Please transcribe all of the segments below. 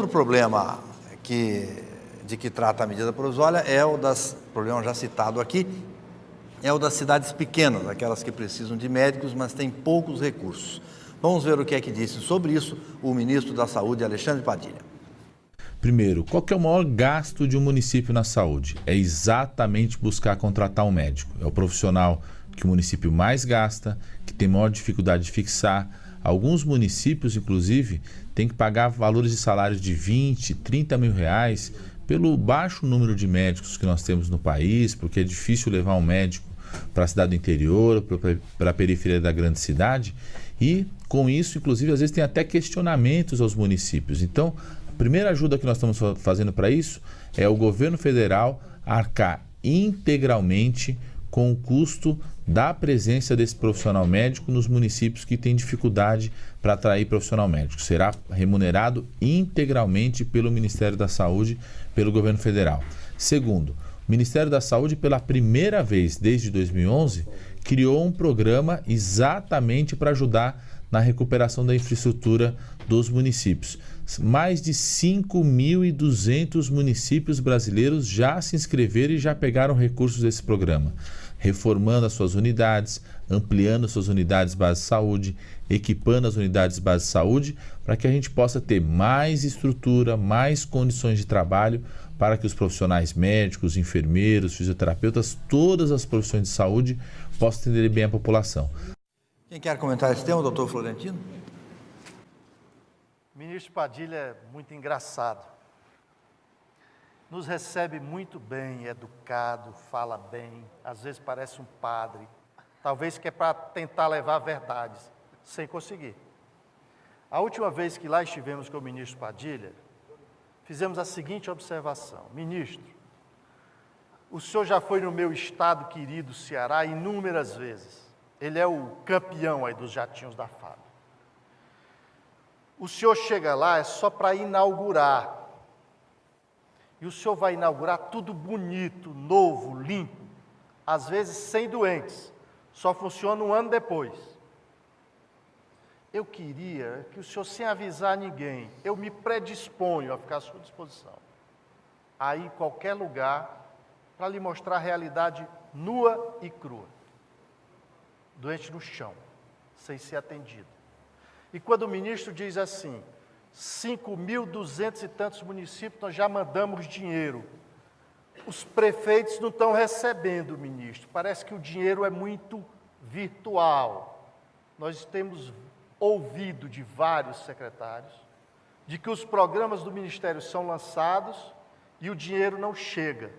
problema de que trata a medida provisória problema já citado aqui, é o das cidades pequenas, aquelas que precisam de médicos, mas têm poucos recursos. Vamos ver o que é que disse sobre isso o ministro da Saúde, Alexandre Padilha. Primeiro, qual que é o maior gasto de um município na saúde? É exatamente buscar contratar um médico. É o profissional que o município mais gasta, que tem maior dificuldade de fixar. Alguns municípios, inclusive, têm que pagar valores de salários de 20, 30 mil reais pelo baixo número de médicos que nós temos no país, porque é difícil levar um médico para a cidade do interior, para a periferia da grande cidade. E, com isso, inclusive, às vezes tem até questionamentos aos municípios. Então, a primeira ajuda que nós estamos fazendo para isso é o governo federal arcar integralmente com o custo da presença desse profissional médico nos municípios que têm dificuldade para atrair profissional médico. Será remunerado integralmente pelo Ministério da Saúde, pelo governo federal. Segundo, o Ministério da Saúde, pela primeira vez desde 2011, criou um programa exatamente para ajudar na recuperação da infraestrutura dos municípios. Mais de 5.200 municípios brasileiros já se inscreveram e já pegaram recursos desse programa, reformando as suas unidades, ampliando as suas unidades base de saúde, equipando as unidades base de saúde, para que a gente possa ter mais estrutura, mais condições de trabalho para que os profissionais médicos, enfermeiros, fisioterapeutas, todas as profissões de saúde possam atender bem a população. Quem quer comentar esse tema, doutor Florentino? O ministro Padilha é muito engraçado. Nos recebe muito bem, educado, fala bem, às vezes parece um padre, talvez que é para tentar levar verdades, sem conseguir. A última vez que lá estivemos com o ministro Padilha, fizemos a seguinte observação: ministro, o senhor já foi no meu estado querido Ceará inúmeras vezes. Ele é o campeão aí dos jatinhos da FAB. O senhor chega lá é só para inaugurar. E o senhor vai inaugurar tudo bonito, novo, limpo, às vezes sem doentes. Só funciona um ano depois. Eu queria que o senhor, sem avisar ninguém, eu me predisponho a ficar à sua disposição, a ir em qualquer lugar para lhe mostrar a realidade nua e crua. Doente no chão, sem ser atendido. E quando o ministro diz assim, 5.200 e tantos municípios, nós já mandamos dinheiro. Os prefeitos não estão recebendo, ministro. Parece que o dinheiro é muito virtual. Nós temos ouvido de vários secretários de que os programas do Ministério são lançados e o dinheiro não chega.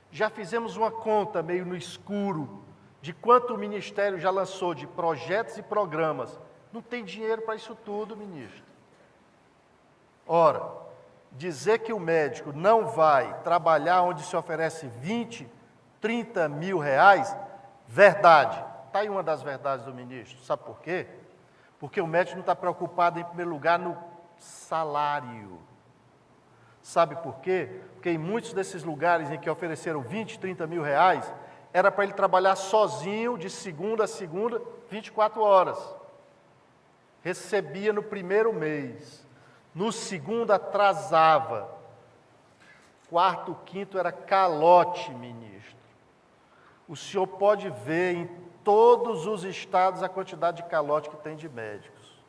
Já fizemos uma conta meio no escuro de quanto o Ministério já lançou de projetos e programas. Não tem dinheiro para isso tudo, ministro. Ora, dizer que o médico não vai trabalhar onde se oferece 20, 30 mil reais, verdade. Está aí uma das verdades do ministro. Sabe por quê? Porque o médico não está preocupado, em primeiro lugar, no salário. Sabe por quê? Porque em muitos desses lugares em que ofereceram 20, 30 mil reais, era para ele trabalhar sozinho, de segunda a segunda, 24 horas. Recebia no primeiro mês. No segundo, atrasava. Quarto, quinto, era calote, ministro. O senhor pode ver em todos os estados a quantidade de calote que tem de médicos.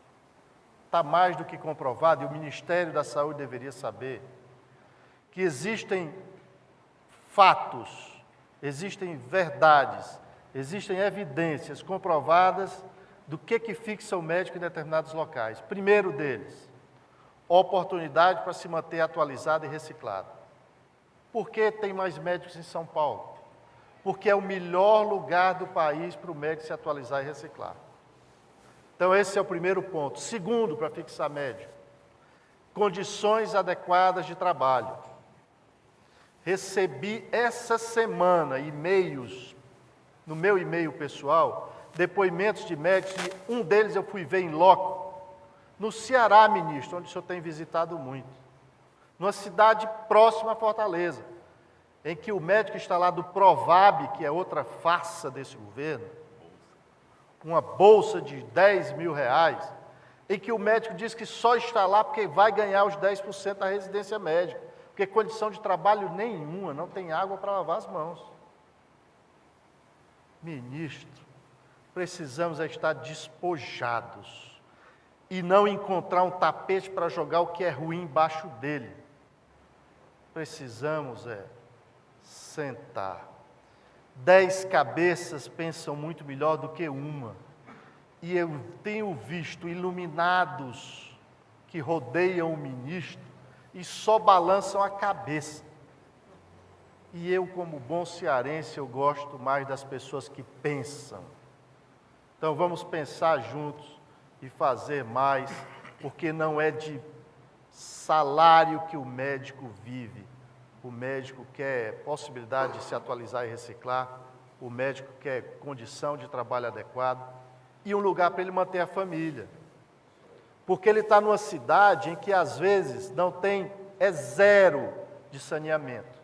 Está mais do que comprovado, e o Ministério da Saúde deveria saber, que existem fatos, existem verdades, existem evidências comprovadas do que fixa o médico em determinados locais. Primeiro deles, oportunidade para se manter atualizado e reciclado. Por que tem mais médicos em São Paulo? Porque é o melhor lugar do país para o médico se atualizar e reciclar. Então, esse é o primeiro ponto. Segundo, para fixar médico, condições adequadas de trabalho. Recebi essa semana e-mails, no meu e-mail pessoal, depoimentos de médicos, e um deles eu fui ver em loco, no Ceará, ministro, onde o senhor tem visitado muito, numa cidade próxima a Fortaleza, em que o médico está lá do Provab, que é outra farsa desse governo, uma bolsa de 10 mil reais, em que o médico diz que só está lá porque vai ganhar os 10% da residência médica, porque condição de trabalho nenhuma, não tem água para lavar as mãos. Ministro, precisamos estar despojados e não encontrar um tapete para jogar o que é ruim embaixo dele. Precisamos sentar. 10 cabeças pensam muito melhor do que uma. E eu tenho visto iluminados que rodeiam o ministro e só balançam a cabeça. E eu, como bom cearense, eu gosto mais das pessoas que pensam. Então vamos pensar juntos e fazer mais, porque não é de salário que o médico vive. O médico quer possibilidade de se atualizar e reciclar, o médico quer condição de trabalho adequado e um lugar para ele manter a família. Porque ele está numa cidade em que às vezes não tem, zero de saneamento,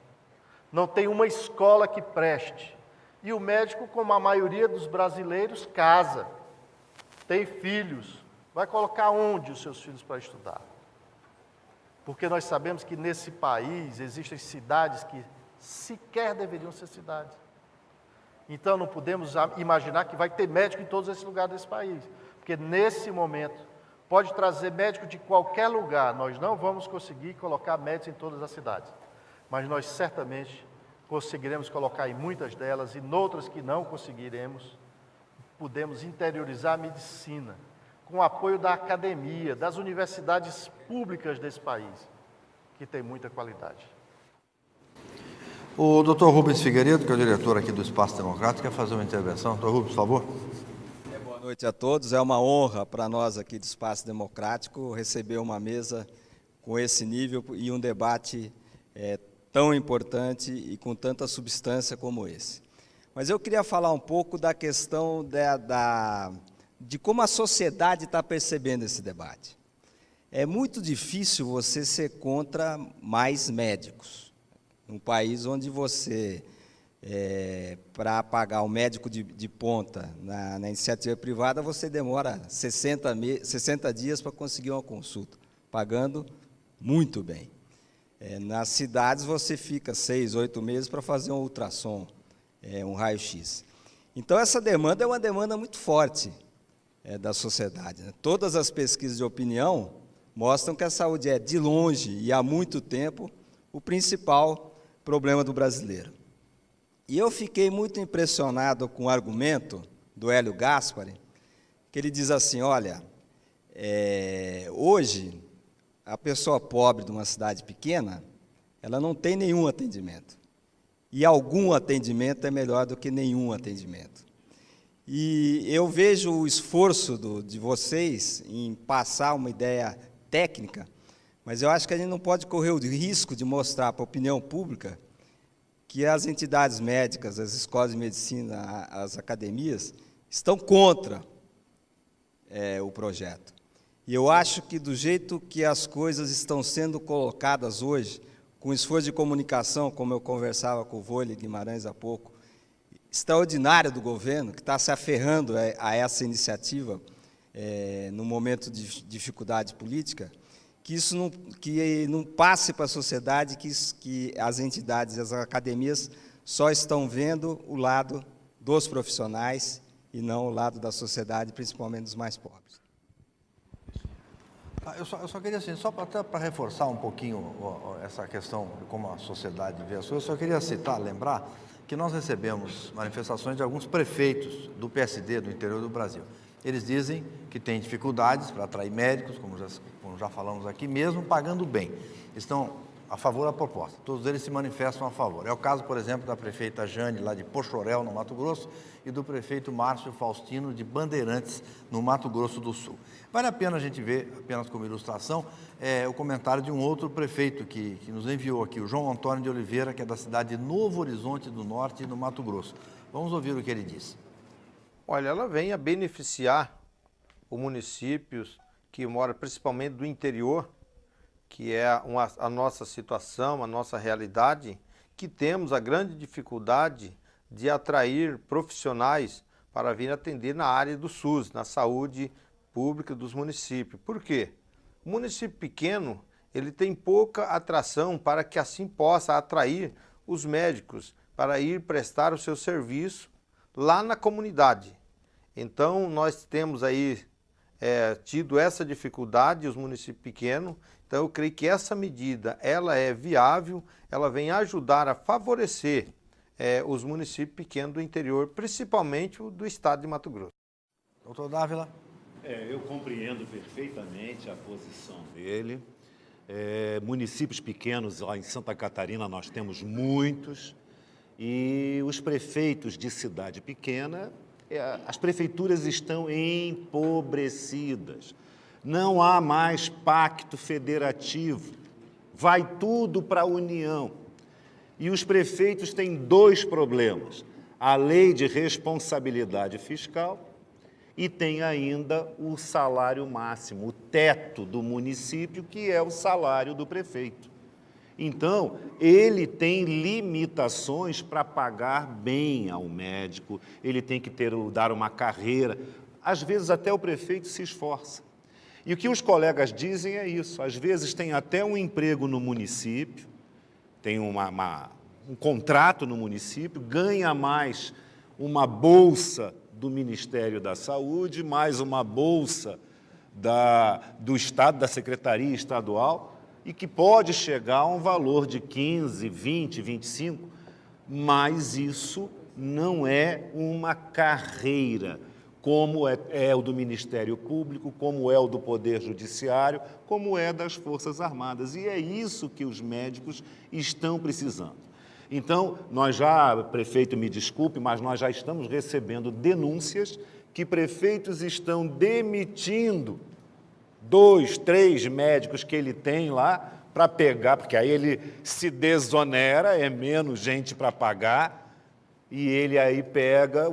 não tem uma escola que preste. E o médico, como a maioria dos brasileiros, casa, tem filhos, vai colocar onde os seus filhos para estudar? Porque nós sabemos que nesse país existem cidades que sequer deveriam ser cidades. Então não podemos imaginar que vai ter médico em todos esses lugares desse país. Porque nesse momento, pode trazer médico de qualquer lugar, nós não vamos conseguir colocar médicos em todas as cidades. Mas nós certamente conseguiremos colocar em muitas delas e noutras que não conseguiremos, podemos interiorizar a medicina, com o apoio da academia, das universidades públicas desse país, que tem muita qualidade. O doutor Rubens Figueiredo, que é o diretor aqui do Espaço Democrático, quer fazer uma intervenção. Doutor Rubens, por favor. Boa noite a todos. É uma honra para nós aqui do Espaço Democrático receber uma mesa com esse nível e um debate tão importante e com tanta substância como esse. Mas eu queria falar um pouco da questão de como a sociedade está percebendo esse debate. É muito difícil você ser contra mais médicos. Num país onde você, para pagar um médico de ponta na iniciativa privada, você demora 60 dias para conseguir uma consulta, pagando muito bem. Nas cidades você fica 6, 8 meses para fazer um ultrassom, um raio-x. Então essa demanda é uma demanda muito forte da sociedade, né? Todas as pesquisas de opinião mostram que a saúde é, de longe e há muito tempo, o principal problema do brasileiro. E eu fiquei muito impressionado com o argumento do Hélio Gaspari, que ele diz assim, olha, hoje, a pessoa pobre de uma cidade pequena, ela não tem nenhum atendimento. E algum atendimento é melhor do que nenhum atendimento. E eu vejo o esforço de vocês em passar uma ideia técnica, mas eu acho que a gente não pode correr o risco de mostrar para a opinião pública que as entidades médicas, as escolas de medicina, as academias, estão contra o projeto. E eu acho que do jeito que as coisas estão sendo colocadas hoje, com esforço de comunicação, como eu conversava com o Vôlei Guimarães há pouco, extraordinário do governo, que está se aferrando a essa iniciativa no momento de dificuldade política, que isso não passe para a sociedade, que as entidades, as academias, só estão vendo o lado dos profissionais e não o lado da sociedade, principalmente dos mais pobres. Eu só queria, assim, só para reforçar um pouquinho essa questão de como a sociedade vê as coisas, eu só queria lembrar que nós recebemos manifestações de alguns prefeitos do PSD do interior do Brasil. Eles dizem que têm dificuldades para atrair médicos, como já falamos aqui, mesmo pagando bem. Estão a favor da proposta, todos eles se manifestam a favor. É o caso, por exemplo, da prefeita Jane, lá de Pochorel, no Mato Grosso, e do prefeito Márcio Faustino, de Bandeirantes, no Mato Grosso do Sul. Vale a pena a gente ver, apenas como ilustração, o comentário de um outro prefeito que nos enviou aqui, o João Antônio de Oliveira, que é da cidade de Novo Horizonte do Norte, no Mato Grosso. Vamos ouvir o que ele diz. Olha, ela vem a beneficiar os municípios que moram principalmente do interior, que é a nossa situação, a nossa realidade, que temos a grande dificuldade de atrair profissionais para vir atender na área do SUS, na saúde pública dos municípios. Por quê? O município pequeno, ele tem pouca atração para que assim possa atrair os médicos para ir prestar o seu serviço lá na comunidade. Então, nós temos aí tido essa dificuldade, os municípios pequenos. Então, eu creio que essa medida, ela é viável, ela vem ajudar a favorecer os municípios pequenos do interior, principalmente o do estado de Mato Grosso. Doutor Dávila. Eu compreendo perfeitamente a posição dele. Municípios pequenos, lá em Santa Catarina, nós temos muitos, e os prefeitos de cidade pequena, as prefeituras estão empobrecidas. Não há mais pacto federativo, vai tudo para a União. E os prefeitos têm dois problemas: a lei de responsabilidade fiscal e tem ainda o salário máximo, o teto do município, que é o salário do prefeito. Então, ele tem limitações para pagar bem ao médico, ele tem que dar uma carreira. Às vezes até o prefeito se esforça. E o que os colegas dizem é isso: às vezes tem até um emprego no município, tem um contrato no município, ganha mais uma bolsa do Ministério da Saúde, mais uma bolsa do Estado, da Secretaria Estadual, e que pode chegar a um valor de 15, 20, 25, mas isso não é uma carreira, como é o do Ministério Público, como é o do Poder Judiciário, como é das Forças Armadas. E é isso que os médicos estão precisando. Então, prefeito, me desculpe, mas nós já estamos recebendo denúncias que prefeitos estão demitindo 2, 3 médicos que ele tem lá para pegar, porque aí ele se desonera, é menos gente para pagar, e ele aí pega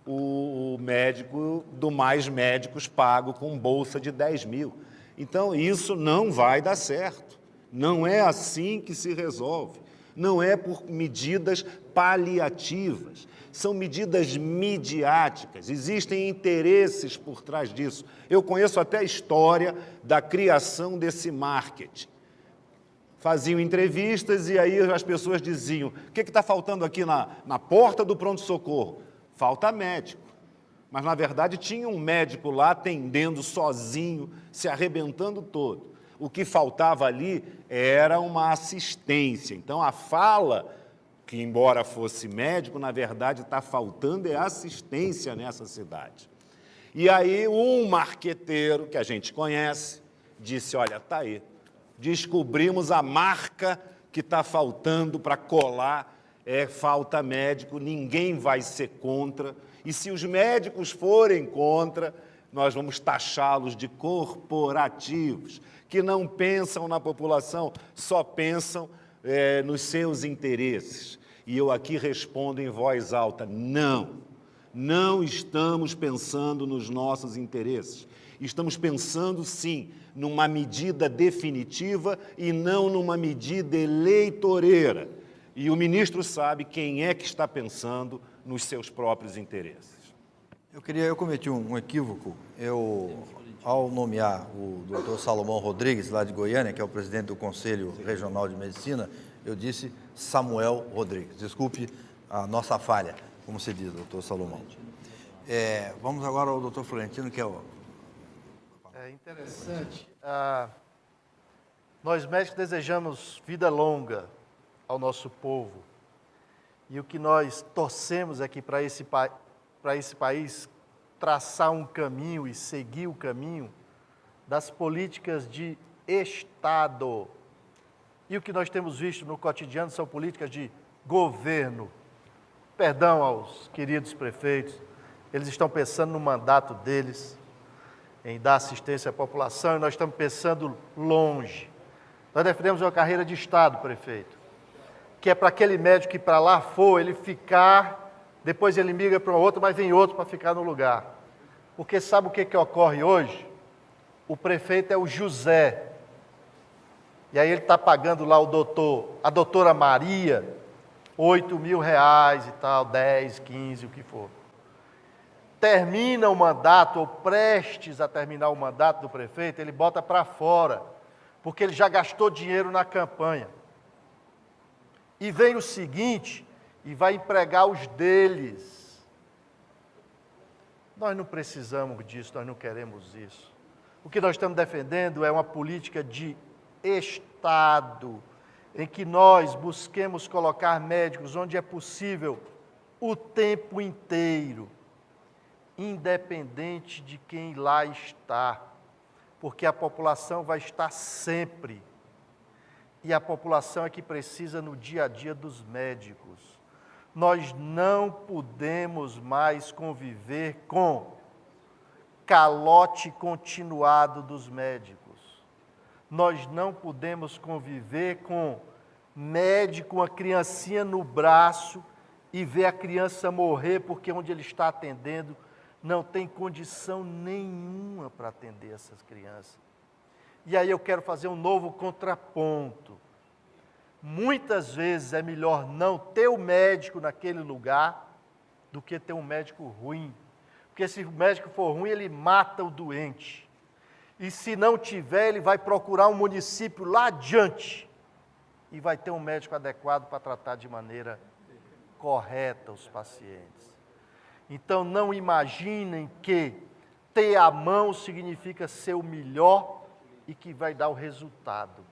o médico do Mais Médicos pago com bolsa de 10 mil. Então, isso não vai dar certo. Não é assim que se resolve. Não é por medidas paliativas, são medidas midiáticas, existem interesses por trás disso. Eu conheço até a história da criação desse marketing. Faziam entrevistas e aí as pessoas diziam: o que está faltando aqui na porta do pronto-socorro? Falta médico. Mas, na verdade, tinha um médico lá atendendo sozinho, se arrebentando todo. O que faltava ali era uma assistência. Então, a fala, que embora fosse médico, na verdade está faltando assistência nessa cidade. E aí um marqueteiro, que a gente conhece, disse: olha, está aí, descobrimos a marca que está faltando para colar, falta médico, ninguém vai ser contra, e se os médicos forem contra, nós vamos taxá-los de corporativos, que não pensam na população, só pensam nos seus interesses. E eu aqui respondo em voz alta: não estamos pensando nos nossos interesses. Estamos pensando, sim, numa medida definitiva e não numa medida eleitoreira. E o ministro sabe quem é que está pensando nos seus próprios interesses. Eu cometi um equívoco. Ao nomear o doutor Salomão Rodrigues, lá de Goiânia, que é o presidente do Conselho Regional de Medicina, eu disse Samuel Rodrigues. Desculpe a nossa falha, como se diz, doutor Salomão. Vamos agora ao doutor Florentino, que é o... É interessante. Nós médicos desejamos vida longa ao nosso povo. E o que nós torcemos aqui para esse país traçar um caminho e seguir o caminho das políticas de Estado. E o que nós temos visto no cotidiano são políticas de governo. Perdão aos queridos prefeitos, eles estão pensando no mandato deles, em dar assistência à população, e nós estamos pensando longe. Nós defendemos uma carreira de Estado, prefeito, que é para aquele médico que para lá for, ele ficar, depois ele migra para outro, mas vem outro para ficar no lugar. Porque sabe o que ocorre hoje? O prefeito é o José. E aí ele está pagando lá a doutora Maria, R$8.000 e tal, 10, 15, o que for. termina o mandato, ou prestes a terminar o mandato do prefeito, ele bota para fora, porque ele já gastou dinheiro na campanha. E vem o seguinte, e vai empregar os deles. Nós não precisamos disso, nós não queremos isso. O que nós estamos defendendo é uma política de Estado, em que nós busquemos colocar médicos onde é possível o tempo inteiro, independente de quem lá está, porque a população vai estar sempre. E a população é que precisa no dia a dia dos médicos. Nós não podemos mais conviver com calote continuado dos médicos. Nós não podemos conviver com médico, uma criancinha no braço e ver a criança morrer porque onde ele está atendendo não tem condição nenhuma para atender essas crianças. E aí eu quero fazer um novo contraponto. Muitas vezes é melhor não ter o médico naquele lugar do que ter um médico ruim. Porque se o médico for ruim, ele mata o doente. E se não tiver, ele vai procurar um município lá adiante e vai ter um médico adequado para tratar de maneira correta os pacientes. Então não imaginem que ter a mão significa ser o melhor e que vai dar o resultado.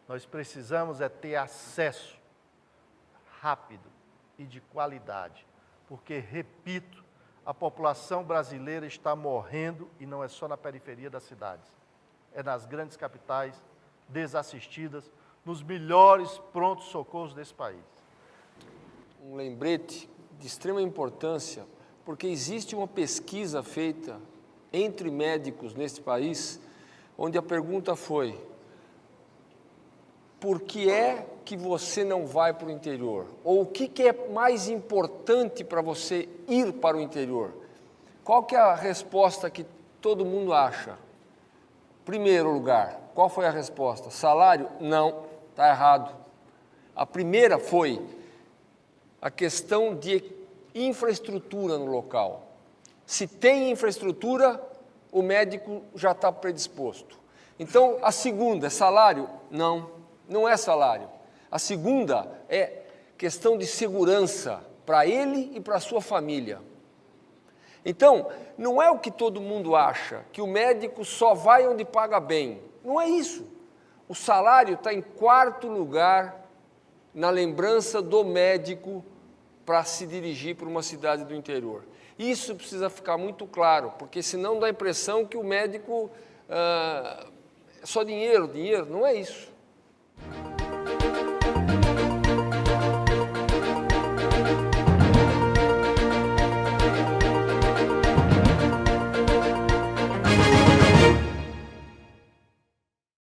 Nós precisamos é ter acesso rápido e de qualidade, porque, repito, a população brasileira está morrendo e não é só na periferia das cidades, é nas grandes capitais, desassistidas, nos melhores prontos-socorros desse país. Um lembrete de extrema importância, porque existe uma pesquisa feita entre médicos neste país, onde a pergunta foi: por que é que você não vai para o interior? Ou o que é mais importante para você ir para o interior? Qual que é a resposta que todo mundo acha? Primeiro lugar, qual foi a resposta? Salário? Não, está errado. A primeira foi a questão de infraestrutura no local. Se tem infraestrutura, o médico já está predisposto. Então, a segunda é salário? Não, não é salário. A segunda é questão de segurança para ele e para a sua família. Então, não é o que todo mundo acha, que o médico só vai onde paga bem. Não é isso. O salário está em quarto lugar na lembrança do médico para se dirigir para uma cidade do interior. Isso precisa ficar muito claro, porque senão dá a impressão que o médico é só dinheiro, dinheiro. Não é isso.